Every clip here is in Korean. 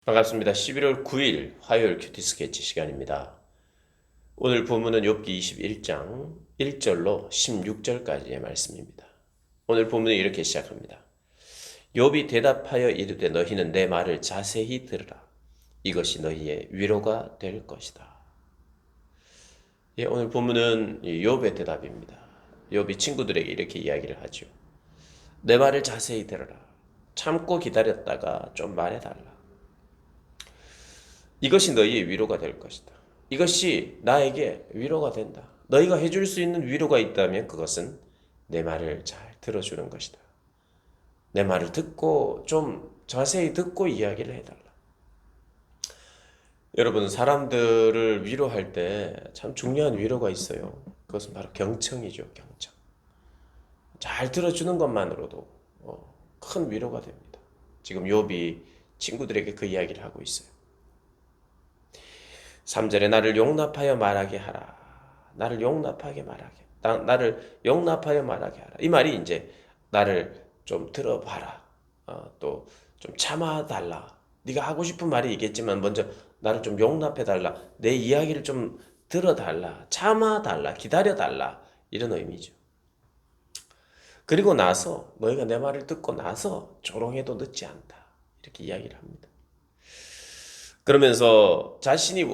반갑습니다. 11월 9일 화요일 큐티 스케치 시간입니다. 오늘 본문은 욥기 21장 1절로 16절까지의 말씀입니다. 오늘 본문은 이렇게 시작합니다. 욥이 대답하여 이르되 너희는 내 말을 자세히 들으라. 이것이 너희의 위로가 될 것이다. 예, 오늘 본문은 욥의 대답입니다. 욥이 친구들에게 이렇게 이야기를 하죠. 내 말을 자세히 들으라. 참고 기다렸다가 좀 말해달라. 이것이 너희의 위로가 될 것이다. 이것이 나에게 위로가 된다. 너희가 해줄 수 있는 위로가 있다면 그것은 내 말을 잘 들어주는 것이다. 내 말을 듣고 좀 자세히 듣고 이야기를 해달라. 여러분, 사람들을 위로할 때 참 중요한 위로가 있어요. 그것은 바로 경청이죠. 경청. 잘 들어주는 것만으로도 큰 위로가 됩니다. 지금 욥이 친구들에게 그 이야기를 하고 있어요. 3절에 나를 용납하여 말하게 하라. 나를 용납하게 말하게. 나를 용납하여 말하게 하라. 이 말이 이제 나를 좀 들어봐라. 또 좀 참아달라. 네가 하고 싶은 말이 있겠지만 먼저 나를 좀 용납해달라. 내 이야기를 좀 들어달라. 참아달라. 기다려달라. 이런 의미죠. 그리고 나서 너희가 내 말을 듣고 나서 조롱해도 늦지 않다. 이렇게 이야기를 합니다. 그러면서 자신이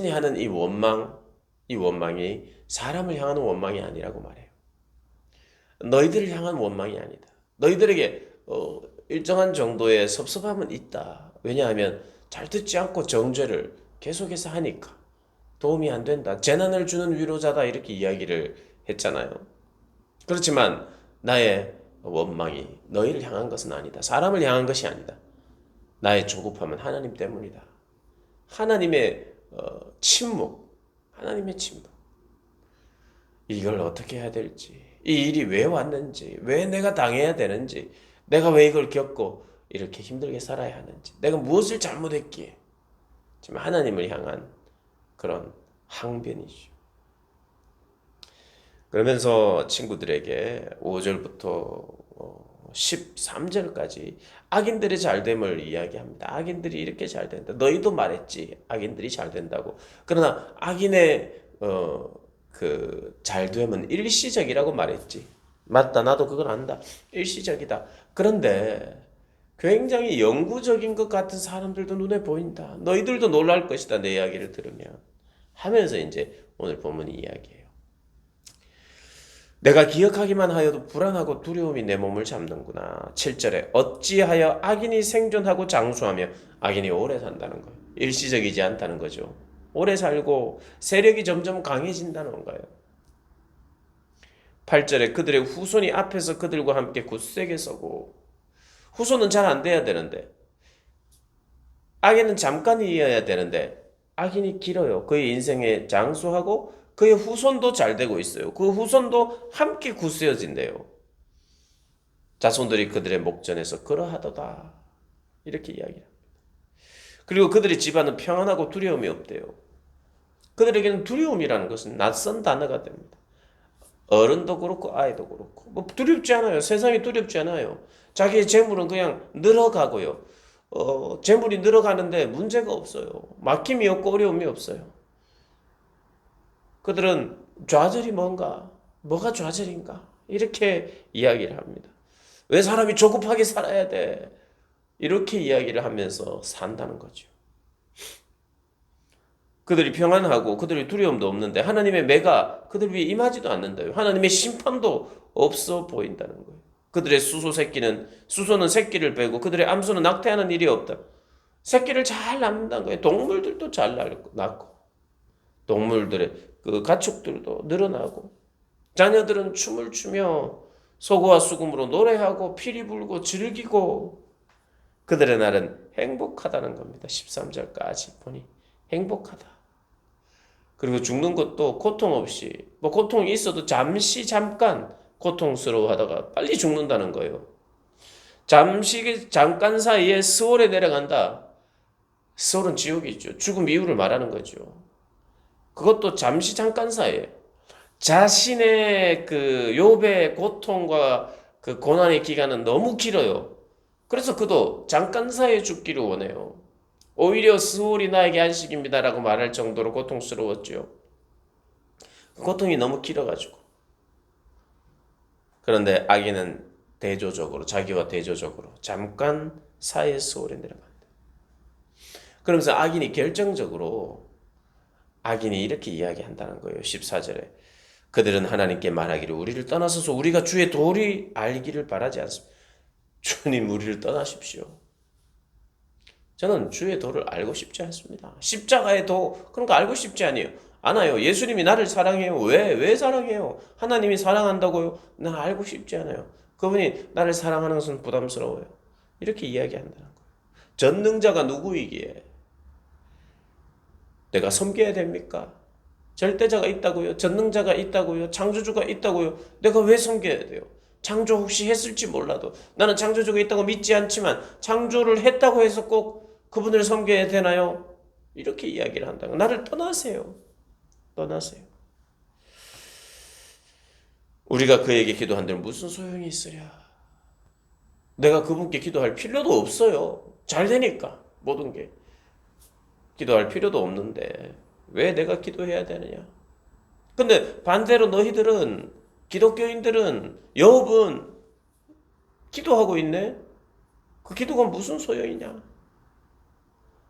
하는 이 원망이 사람을 향하는 원망이 아니라고 말해요. 너희들을 향한 원망이 아니다. 너희들에게 일정한 정도의 섭섭함은 있다. 왜냐하면 잘 듣지 않고 정죄를 계속해서 하니까 도움이 안 된다. 재난을 주는 위로자다. 이렇게 이야기를 했잖아요. 그렇지만 나의 원망이 너희를 향한 것은 아니다. 사람을 향한 것이 아니다. 나의 조급함은 하나님 때문이다. 하나님의 침묵, 하나님의 침묵. 이걸 어떻게 해야 될지, 이 일이 왜 왔는지, 왜 내가 당해야 되는지, 내가 왜 이걸 겪고 이렇게 힘들게 살아야 하는지, 내가 무엇을 잘못했기에 지금 하나님을 향한 그런 항변이죠. 그러면서 친구들에게 5절부터 13절까지 악인들의 잘됨을 이야기합니다. 악인들이 이렇게 잘 된다. 너희도 말했지. 악인들이 잘 된다고. 그러나 악인의 그 잘됨은 일시적이라고 말했지. 맞다. 나도 그걸 안다. 일시적이다. 그런데 굉장히 영구적인 것 같은 사람들도 눈에 보인다. 너희들도 놀랄 것이다. 내 이야기를 들으면. 하면서 이제 오늘 본문이 이야기해요. 내가 기억하기만 하여도 불안하고 두려움이 내 몸을 잡는구나. 7절에 어찌하여 악인이 생존하고 장수하며 악인이 오래 산다는 거예요. 일시적이지 않다는 거죠. 오래 살고 세력이 점점 강해진다는 거예요. 8절에 그들의 후손이 앞에서 그들과 함께 굳세게 서고, 후손은 잘 안 돼야 되는데, 악인은 잠깐이어야 되는데 악인이 길어요. 그의 인생에 장수하고 그의 후손도 잘 되고 있어요. 그 후손도 함께 굳세어진대요. 자손들이 그들의 목전에서 그러하도다. 이렇게 이야기합니다. 그리고 그들의 집안은 평안하고 두려움이 없대요. 그들에게는 두려움이라는 것은 낯선 단어가 됩니다. 어른도 그렇고 아이도 그렇고 뭐 두렵지 않아요. 세상이 두렵지 않아요. 자기의 재물은 그냥 늘어가고요. 재물이 늘어가는데 문제가 없어요. 막힘이 없고 어려움이 없어요. 그들은 좌절이 뭔가, 뭐가 좌절인가? 이렇게 이야기를 합니다. 왜 사람이 조급하게 살아야 돼? 이렇게 이야기를 하면서 산다는 거죠. 그들이 평안하고 그들의 두려움도 없는데 하나님의 매가 그들 위에 임하지도 않는다요. 하나님의 심판도 없어 보인다는 거예요. 그들의 수소는 새끼를 빼고 그들의 암소는 낙태하는 일이 없다. 새끼를 잘 낳는다는 거예요. 동물들도 잘 낳고 동물들의 그 가축들도 늘어나고 자녀들은 춤을 추며 소고와 수금으로 노래하고 피리 불고 즐기고 그들의 날은 행복하다는 겁니다. 13절까지 보니 행복하다. 그리고 죽는 것도 고통 없이 뭐 고통이 있어도 잠깐 고통스러워하다가 빨리 죽는다는 거예요. 잠깐 사이에 스월에 내려간다. 스월은 지옥이죠. 죽음 이유를 말하는 거죠. 그것도 잠깐 사이에 자신의 그 욥의 고통과 그 고난의 기간은 너무 길어요. 그래서 그도 잠깐 사이에 죽기를 원해요. 오히려 스올이 나에게 안식입니다라고 말할 정도로 고통스러웠죠. 고통이 너무 길어가지고. 그런데 악인은 대조적으로, 자기와 대조적으로 잠깐 사이의 스올에 내려간다. 그러면서 악인이 이렇게 이야기한다는 거예요. 14절에. 그들은 하나님께 말하기를 우리를 떠나서서 우리가 주의 도리 알기를 바라지 않습니다. 주님 우리를 떠나십시오. 저는 주의 도를 알고 싶지 않습니다. 십자가의 도 그런 거 알고 싶지 않아요. 예수님이 나를 사랑해요. 왜 사랑해요? 하나님이 사랑한다고요? 나 알고 싶지 않아요. 그분이 나를 사랑하는 것은 부담스러워요. 이렇게 이야기한다는 거예요. 전능자가 누구이기에 내가 섬겨야 됩니까? 절대자가 있다고요? 전능자가 있다고요? 창조주가 있다고요? 내가 왜 섬겨야 돼요? 창조 혹시 했을지 몰라도 나는 창조주가 있다고 믿지 않지만 창조를 했다고 해서 꼭 그분을 섬겨야 되나요? 이렇게 이야기를 한다고. 나를 떠나세요. 떠나세요. 우리가 그에게 기도한들 무슨 소용이 있으랴? 내가 그분께 기도할 필요도 없어요. 잘 되니까 모든 게. 기도할 필요도 없는데 왜 내가 기도해야 되느냐? 근데 반대로 너희들은 기독교인들은 여업은 기도하고 있네? 그 기도가 무슨 소용이냐?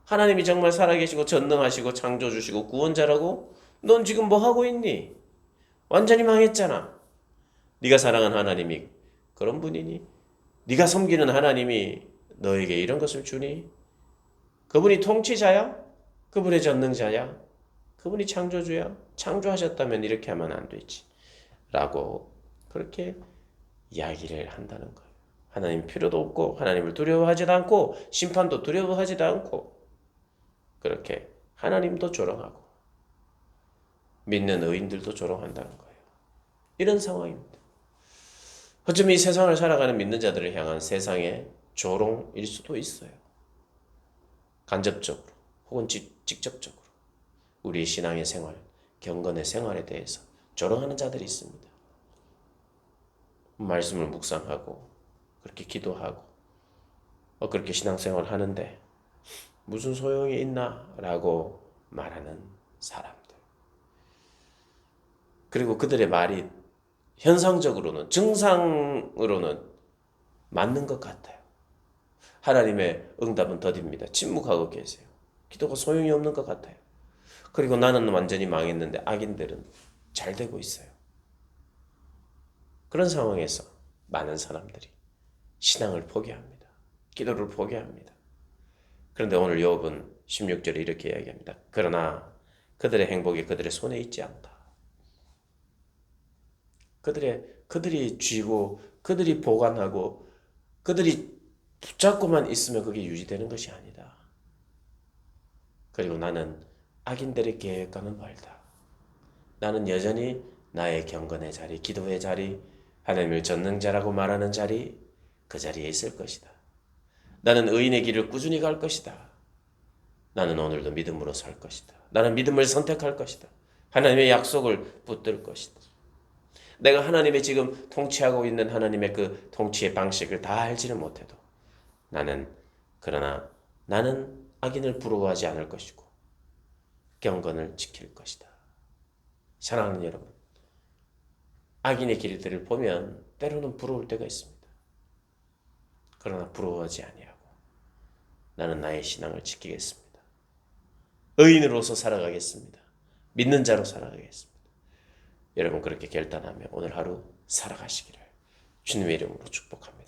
하나님이 정말 살아계시고 전능하시고 창조주시고 구원자라고? 넌 지금 뭐 하고 있니? 완전히 망했잖아. 네가 사랑하는 하나님이 그런 분이니? 네가 섬기는 하나님이 너에게 이런 것을 주니? 그분이 통치자야? 그분의 전능자야? 그분이 창조주야? 창조하셨다면 이렇게 하면 안 되지. 라고 그렇게 이야기를 한다는 거예요. 하나님 필요도 없고 하나님을 두려워하지도 않고 심판도 두려워하지도 않고 그렇게 하나님도 조롱하고 믿는 의인들도 조롱한다는 거예요. 이런 상황입니다. 어쩌면 이 세상을 살아가는 믿는 자들을 향한 세상의 조롱일 수도 있어요. 간접적으로 혹은 직접적으로 우리의 신앙의 생활, 경건의 생활에 대해서 조롱하는 자들이 있습니다. 말씀을 묵상하고 그렇게 기도하고 그렇게 신앙생활을 하는데 무슨 소용이 있나? 라고 말하는 사람들. 그리고 그들의 말이 현상적으로는 증상으로는 맞는 것 같아요. 하나님의 응답은 더딥니다. 침묵하고 계세요. 기도가 소용이 없는 것 같아요. 그리고 나는 완전히 망했는데 악인들은 잘 되고 있어요. 그런 상황에서 많은 사람들이 신앙을 포기합니다. 기도를 포기합니다. 그런데 오늘 욥은 16절에 이렇게 이야기합니다. 그러나 그들의 행복이 그들의 손에 있지 않다. 그들이 쥐고 그들이 보관하고 그들이 붙잡고만 있으면 그게 유지되는 것이 아니다. 그리고 나는 악인들의 계획과는 멀다. 나는 여전히 나의 경건의 자리, 기도의 자리, 하나님을 전능자라고 말하는 자리, 그 자리에 있을 것이다. 나는 의인의 길을 꾸준히 갈 것이다. 나는 오늘도 믿음으로 살 것이다. 나는 믿음을 선택할 것이다. 하나님의 약속을 붙들 것이다. 내가 하나님의 지금 통치하고 있는 하나님의 그 통치의 방식을 다 알지는 못해도 그러나 나는 악인을 부러워하지 않을 것이고 경건을 지킬 것이다. 사랑하는 여러분, 악인의 길들을 보면 때로는 부러울 때가 있습니다. 그러나 부러워하지 아니하고 나는 나의 신앙을 지키겠습니다. 의인으로서 살아가겠습니다. 믿는 자로 살아가겠습니다. 여러분 그렇게 결단하며 오늘 하루 살아가시기를 주님의 이름으로 축복합니다.